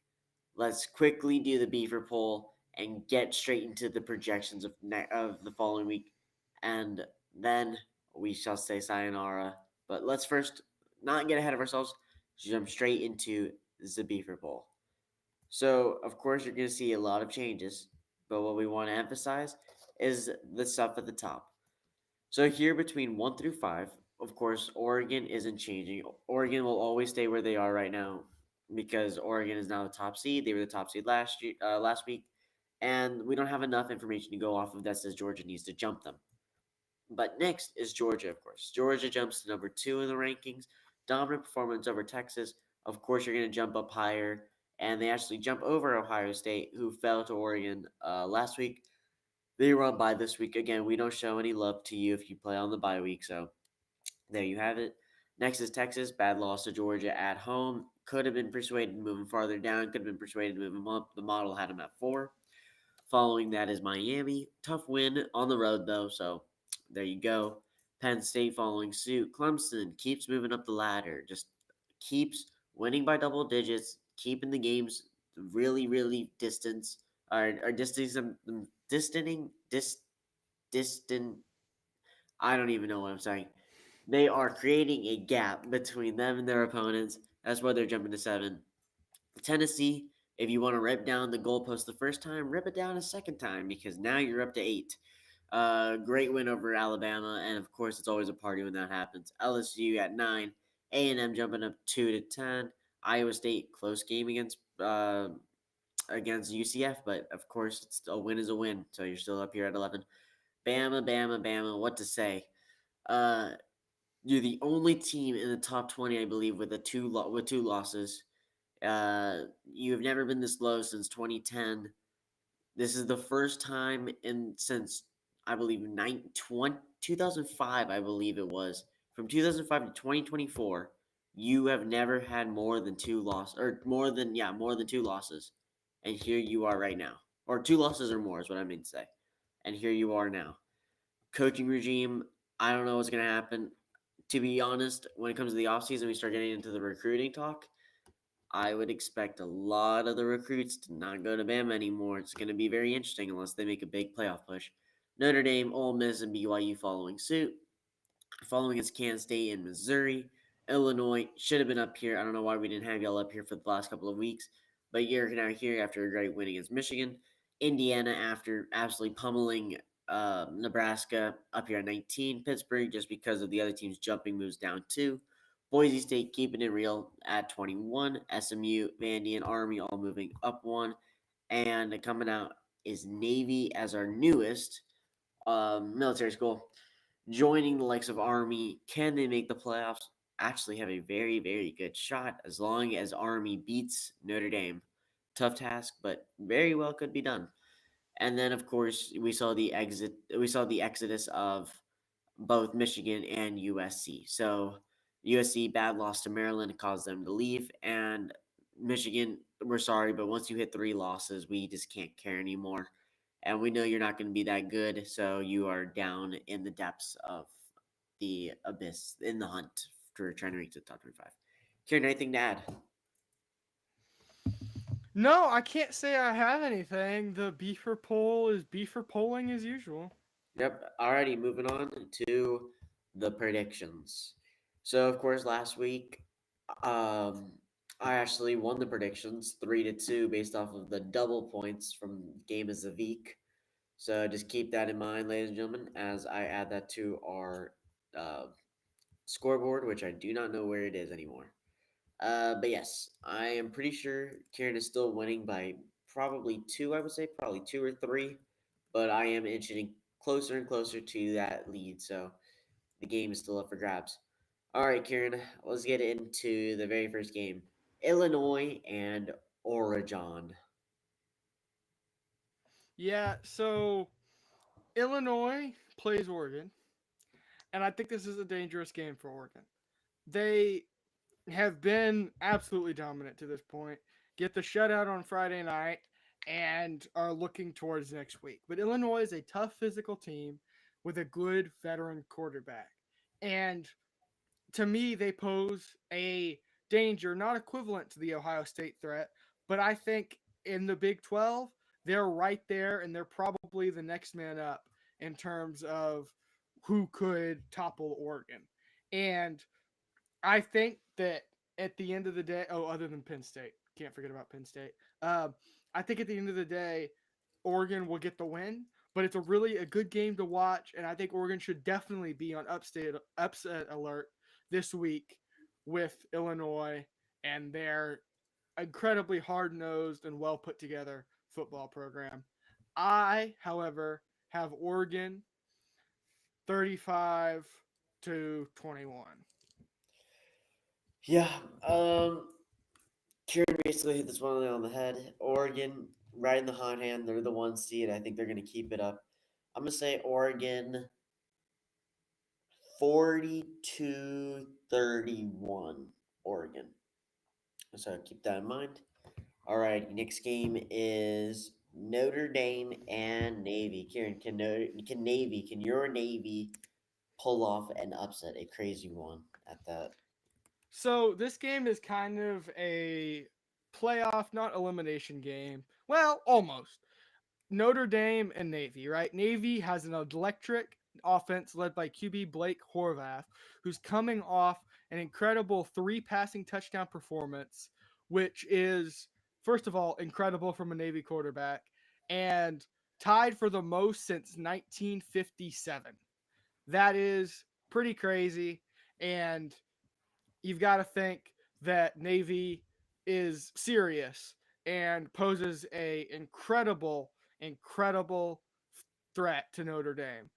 Let's quickly do the BFER poll and get straight into the projections of the following week. And then we shall say sayonara. But let's first not get ahead of ourselves, jump straight into the BFER poll. So, of course, you're going to see a lot of changes. But what we want to emphasize is the stuff at the top. So here between 1 through 5, of course, Oregon isn't changing. Oregon will always stay where they are right now because Oregon is now the top seed. They were the top seed last week, and we don't have enough information to go off of that says Georgia needs to jump them. But next is Georgia, of course. Georgia jumps to number 2 in the rankings. Dominant performance over Texas. Of course, you're going to jump up higher. And they actually jump over Ohio State, who fell to Oregon last week. They run by this week. Again, we don't show any love to you if you play on the bye week. So there you have it. Next is Texas. Bad loss to Georgia at home. Could have been persuaded to move them farther down. Could have been persuaded to move them up. The model had them at 4. Following that is Miami. Tough win on the road, though, so there you go. Penn State following suit. Clemson keeps moving up the ladder, just keeps winning by double digits, keeping the games really, really or distant. I don't even know what I'm saying. They are creating a gap between them and their opponents. That's why they're jumping to 7. Tennessee, if you want to rip down the goalpost the first time, rip it down a second time because now you're up to 8. Great win over Alabama, and of course it's always a party when that happens. LSU at 9, A&M jumping up 2-10. Iowa State close game against UCF, but of course it's a win is a win, so you're still up here at 11. Bama. What to say? Uh, you're the only team in the top 20, I believe, with two losses. You have never been this low since 2010. This is the first time since I believe 2005, I believe it was. From 2005 to 2024, you have never had more than two losses, or more than two losses. And here you are right now. Or two losses or more is what I mean to say. And here you are now. Coaching regime, I don't know what's going to happen. To be honest, when it comes to the offseason, we start getting into the recruiting talk. I would expect a lot of the recruits to not go to Bama anymore. It's going to be very interesting unless they make a big playoff push. Notre Dame, Ole Miss, and BYU following suit. Following is Kansas State and Missouri. Illinois should have been up here. I don't know why we didn't have y'all up here for the last couple of weeks, but you're now here after a great win against Michigan. Indiana after absolutely pummeling Nebraska up here at 19. Pittsburgh just because of the other teams jumping moves down 2. Boise State keeping it real at 21. SMU, Vandy, and Army all moving up 1. And coming out is Navy as our newest military school, joining the likes of Army. Can they make the playoffs? Actually, have a very, very good shot as long as Army beats Notre Dame. Tough task, but very well could be done. And then, of course, we saw the exit. We saw the exodus of both Michigan and USC. So USC bad loss to Maryland caused them to leave, and Michigan, we're sorry, but once you hit 3 losses, we just can't care anymore. And we know you're not going to be that good, so you are down in the depths of the abyss in the hunt for trying to reach the top 25. Kieran, anything to add? No, I can't say I have anything. The BFER poll is BFER polling as usual. Yep. Alrighty, moving on to the predictions. So, of course, last week, um, I actually won the predictions 3-2 based off of the double points from Game of the Week. So just keep that in mind, ladies and gentlemen, as I add that to our uh, scoreboard, which I do not know where it is anymore. But yes, I am pretty sure Kieran is still winning by probably 2, I would say, probably 2 or 3. But I am inching closer and closer to that lead, so the game is still up for grabs. All right, Kieran, let's get into the very first game. Illinois and Oregon. Yeah, so Illinois plays Oregon, and I think this is a dangerous game for Oregon. They have been absolutely dominant to this point. Get the shutout on Friday night and are looking towards next week. But Illinois is a tough physical team with a good veteran quarterback. And to me, they pose a danger not equivalent to the Ohio State threat, but I think in the Big 12, they're right there and they're probably the next man up in terms of who could topple Oregon. And I think that at the end of the day, other than Penn State, can't forget about Penn State. I think at the end of the day, Oregon will get the win, but it's a good game to watch, and I think Oregon should definitely be on upset alert this week with Illinois and their incredibly hard nosed and well put together football program. I, however, have Oregon 35-21. Yeah, Kieran basically hit this one on the head. Oregon, right in the hot hand. They're the one seed. I think they're going to keep it up. I'm going to say Oregon 42-31. Oregon. So keep that in mind. All right, next game is Notre Dame and Navy. Kieran, can your Navy pull off an upset, a crazy one at that? So this game is kind of a playoff, not elimination game. Well, almost. Notre Dame and Navy, right? Navy has an electric offense led by QB Blake Horvath, who's coming off an incredible 3 passing touchdown performance, which is, first of all, incredible from a Navy quarterback and tied for the most since 1957. That is pretty crazy. And you've got to think that Navy is serious and poses a incredible threat to Notre Dame.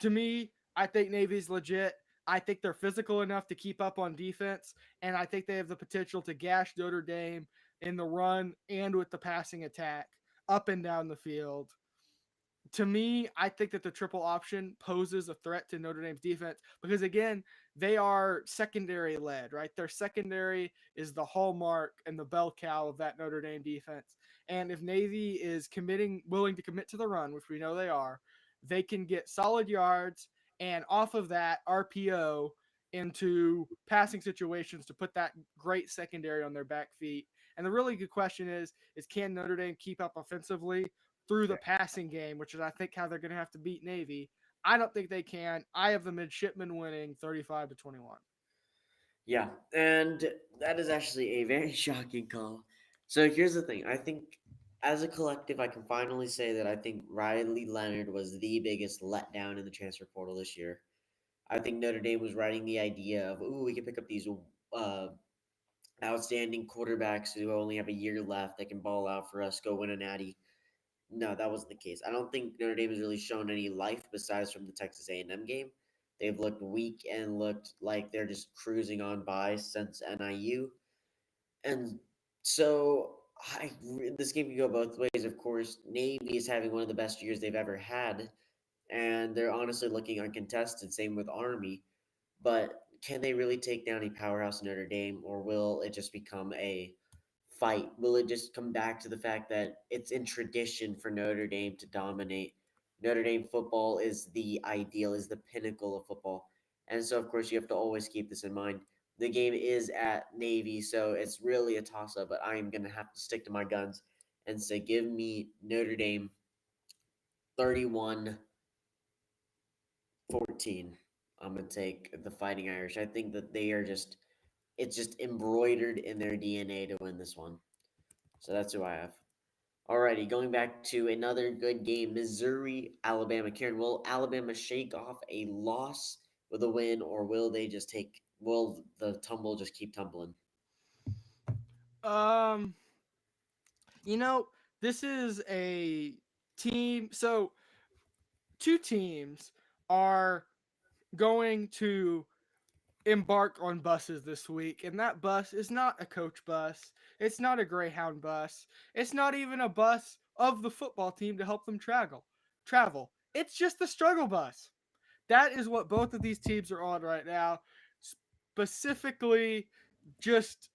To me, I think Navy's legit. I think they're physical enough to keep up on defense, and I think they have the potential to gash Notre Dame in the run and with the passing attack up and down the field. To me, I think that the triple option poses a threat to Notre Dame's defense because, again, they are secondary led, right? Their secondary is the hallmark and the bell cow of that Notre Dame defense. And if Navy is willing to commit to the run, which we know they are, they can get solid yards and off of that RPO into passing situations to put that great secondary on their back feet. And the really good question is can Notre Dame keep up offensively through the passing game, which is I think how they're going to have to beat Navy. I don't think they can. I have the midshipmen winning 35-21. Yeah, and that is actually a very shocking call. So here's the thing. I think as a collective, I can finally say that I think Riley Leonard was the biggest letdown in the transfer portal this year. I think Notre Dame was writing the idea of, ooh, we can pick up these uh, outstanding quarterbacks who only have a year left that can ball out for us, go win a natty. No, that wasn't the case. I don't think Notre Dame has really shown any life besides from the Texas A&M game. They've looked weak and looked like they're just cruising on by since NIU. And so this game can go both ways, of course. Navy is having one of the best years they've ever had, and they're honestly looking uncontested. Same with Army. But can they really take down a powerhouse Notre Dame, or will it just become a fight? Will it just come back to the fact that it's in tradition for Notre Dame to dominate? Notre Dame football is the ideal, is the pinnacle of football. And so, of course, you have to always keep this in mind. The game is at Navy, so it's really a toss up, but I am going to have to stick to my guns and say, give me Notre Dame 31-14. I'm going to take the Fighting Irish. I think that they are just, it's just embroidered in their DNA to win this one. So that's who I have. Alrighty, going back to another good game, Missouri, Alabama. Kieran, will Alabama shake off a loss with a win, or will the tumble just keep tumbling? Um, you know, this is a team. So, two teams are going to embark on buses this week, and that bus is not a coach bus. It's not a Greyhound bus. It's not even a bus of the football team to help them Travel. It's just the struggle bus. That is what both of these teams are on right now. Specifically, just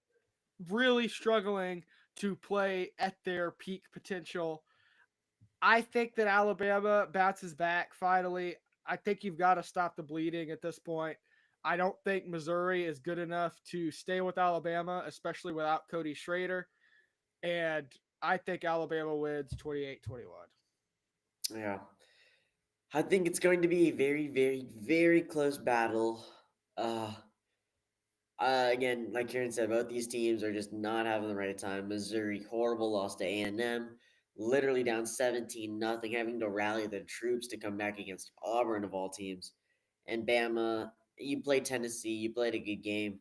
really struggling to play at their peak potential. I think that Alabama bounces back finally. I think you've got to stop the bleeding at this point. I don't think Missouri is good enough to stay with Alabama, especially without Cody Schrader. And I think Alabama wins 28-21. Yeah. I think it's going to be a very, very, very close battle. Uh, again, like Kieran said, both these teams are just not having the right time. Missouri, horrible loss to A&M, literally down 17-0, having to rally the troops to come back against Auburn of all teams. And Bama, you played Tennessee, you played a good game.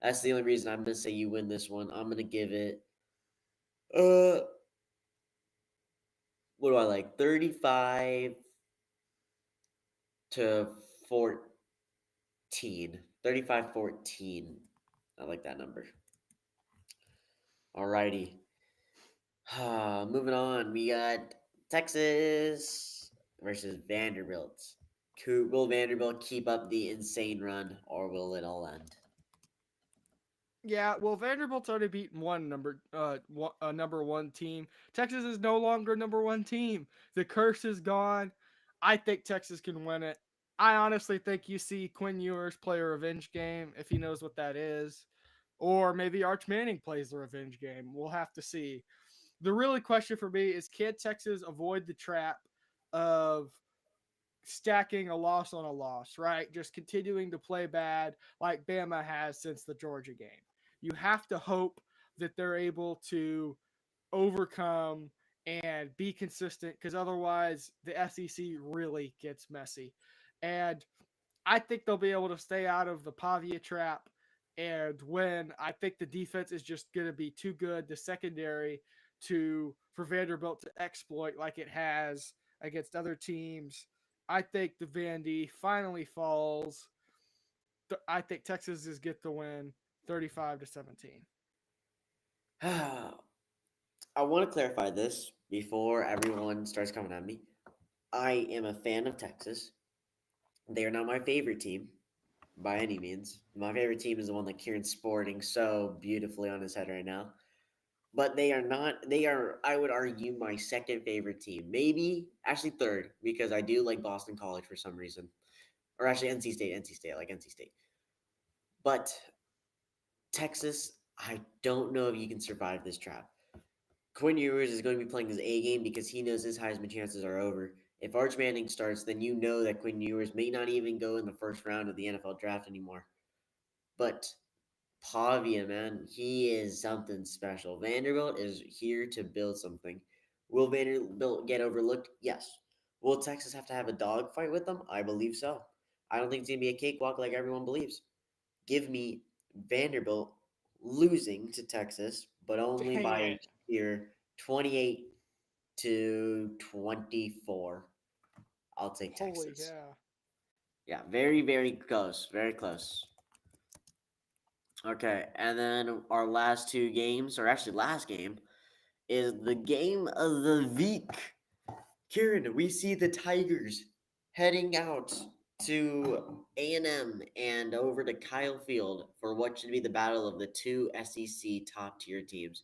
That's the only reason I'm going to say you win this one. I'm going to give it, uh, what do I like? 35 to 14. 35-14. I like that number. Alrighty. Moving on. We got Texas versus Vanderbilt. Will Vanderbilt keep up the insane run, or will it all end? Yeah, well, Vanderbilt's already beaten number one team. Texas is no longer number one team. The curse is gone. I think Texas can win it. I honestly think you see Quinn Ewers play a revenge game if he knows what that is, or maybe Arch Manning plays the revenge game. We'll have to see. The really question for me is, can Texas avoid the trap of stacking a loss on a loss, right? Just continuing to play bad like Bama has since the Georgia game. You have to hope that they're able to overcome and be consistent, because otherwise the SEC really gets messy. And I think they'll be able to stay out of the Pavia trap and win. I think the defense is just going to be too good. The secondary to for Vanderbilt to exploit like it has against other teams. I think the Vandy finally falls. I think Texas is get the win, 35-17. I want to clarify this before everyone starts coming at me. I am a fan of Texas. They are not my favorite team by any means. My favorite team is the one that Kieran's sporting so beautifully on his head right now. But they are not, they are, I would argue, my second favorite team. Maybe, actually, third, because I do like Boston College for some reason. Or actually, NC State, I like NC State. But Texas, I don't know if you can survive this trap. Quinn Ewers is going to be playing his A game because he knows his Heisman chances are over. If Arch Manning starts, then you know that Quinn Ewers may not even go in the first round of the NFL draft anymore. But Pavia, man, he is something special. Vanderbilt is here to build something. Will Vanderbilt get overlooked? Yes. Will Texas have to have a dogfight with them? I believe so. I don't think it's going to be a cakewalk like everyone believes. Give me Vanderbilt losing to Texas, but only Dang by it. here 28-24. I'll take Holy Texas. cow. Yeah, very, very close. Very close. Okay, and then our last two games, or actually last game, is the game of the week. Kieran, we see the Tigers heading out to A&M and over to Kyle Field for what should be the battle of the two SEC top tier teams.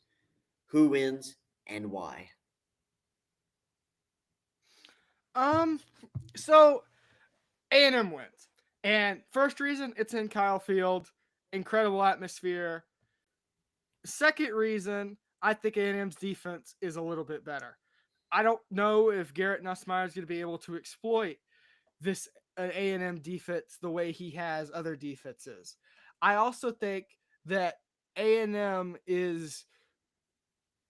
Who wins and why? Um, so A&M wins. And first reason, it's in Kyle Field, incredible atmosphere. Second reason, I think A&M's defense is a little bit better. I don't know if Garrett Nussmeier is going to be able to exploit this A&M defense the way he has other defenses. I also think that A&M is,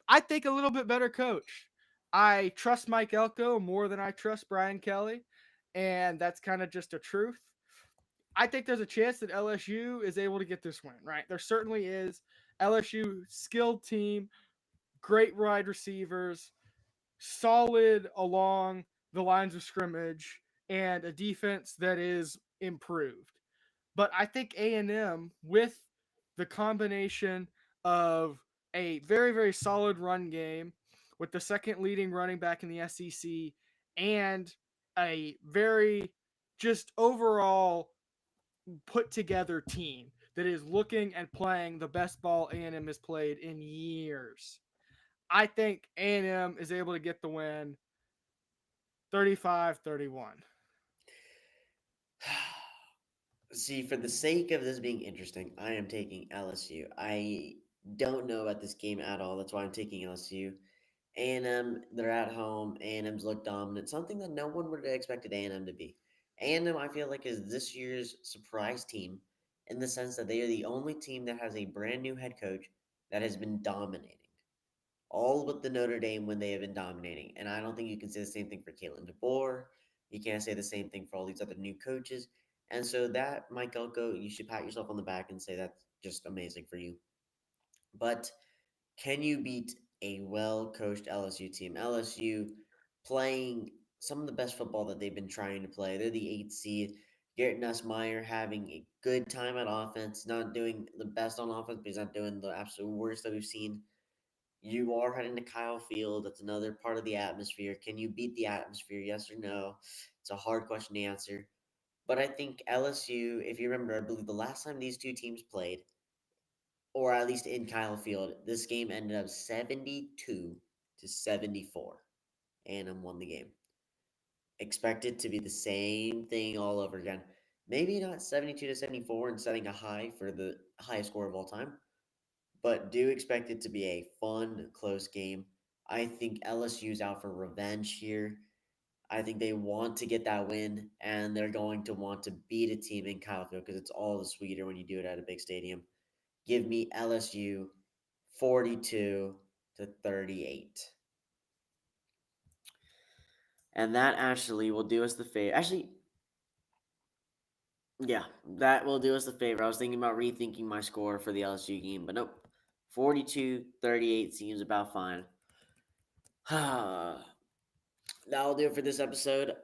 I think, a little bit better coach. I trust Mike Elko more than I trust Brian Kelly, and that's kind of just a truth. I think there's a chance that LSU is able to get this win, right? There certainly is. LSU skilled team, great wide receivers, solid along the lines of scrimmage, and a defense that is improved. But I think A&M, with the combination of a very, very solid run game with the second leading running back in the SEC and a very just overall put together team that is looking and playing the best ball A&M has played in years. I think A&M is able to get the win 35-31. See, for the sake of this being interesting, I am taking LSU. I don't know about this game at all. That's why I'm taking LSU. A&M, they're at home. A&M's look dominant, something that no one would have expected A&M to be. A&M, I feel like, is this year's surprise team in the sense that they are the only team that has a brand new head coach that has been dominating. All but the Notre Dame when they have been dominating. And I don't think you can say the same thing for Caitlin DeBoer. You can't say the same thing for all these other new coaches. And so that, Mike Elko, you should pat yourself on the back and say that's just amazing for you. But can you beat a well coached LSU team? LSU playing some of the best football that they've been trying to play. They're the eighth seed. Garrett Nussmeier having a good time at offense, not doing the best on offense, but he's not doing the absolute worst that we've seen. You are heading to Kyle Field. That's another part of the atmosphere. Can you beat the atmosphere? Yes or no? It's a hard question to answer. But I think LSU, if you remember, I believe the last time these two teams played, or at least in Kyle Field, this game ended up 72-74. A&M won the game. Expect it to be the same thing all over again. Maybe not 72-74 and setting a high for the highest score of all time, but do expect it to be a fun, close game. I think LSU's out for revenge here. I think they want to get that win, and they're going to want to beat a team in Kyle Field because it's all the sweeter when you do it at a big stadium. Give me LSU 42-38. And that actually will do us the favor. Actually, yeah, that will do us the favor. I was thinking about rethinking my score for the LSU game, but nope. 42-38 seems about fine. That'll do it for this episode.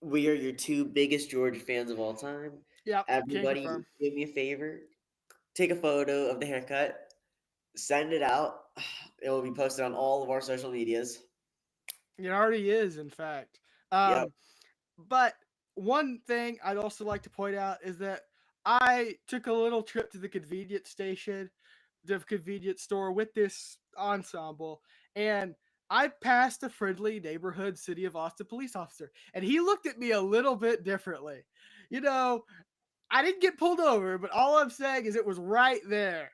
We are your two biggest Georgia fans of all time. Yep, can Everybody, confirm. do me a favor. Take a photo of the haircut. Send it out. It will be posted on all of our social medias. It already is, in fact. Yep. But one thing I'd also like to point out is that I took a little trip to the convenience store with this ensemble, and I passed a friendly neighborhood City of Austin police officer, and he looked at me a little bit differently. You know, I didn't get pulled over, but all I'm saying is it was right there.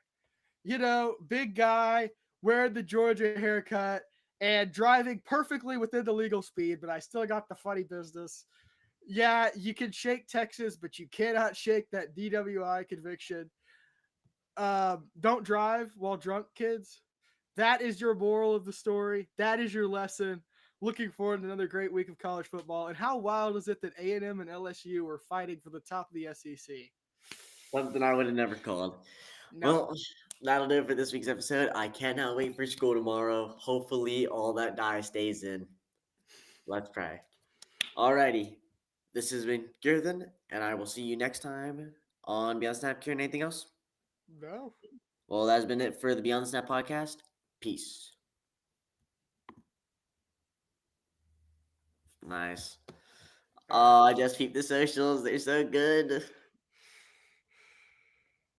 Big guy, wearing the Georgia haircut, and driving perfectly within the legal speed, but I still got the funny business. Yeah, you can shake Texas, but you cannot shake that DWI conviction. Don't drive while drunk, kids. That is your moral of the story. That is your lesson. Looking forward to another great week of college football. And how wild is it that A&M and LSU are fighting for the top of the SEC? Something I would have never called. No. Well, that'll do it for this week's episode. I cannot wait for school tomorrow. Hopefully, all that dye stays in. Let's pray. Alrighty. This has been Kirtan, and I will see you next time on Beyond the Snap. Kieran, anything else? No. Well, that's been it for the Beyond the Snap podcast. Peace. Nice. All right. Oh, I just peeped the socials. They're so good.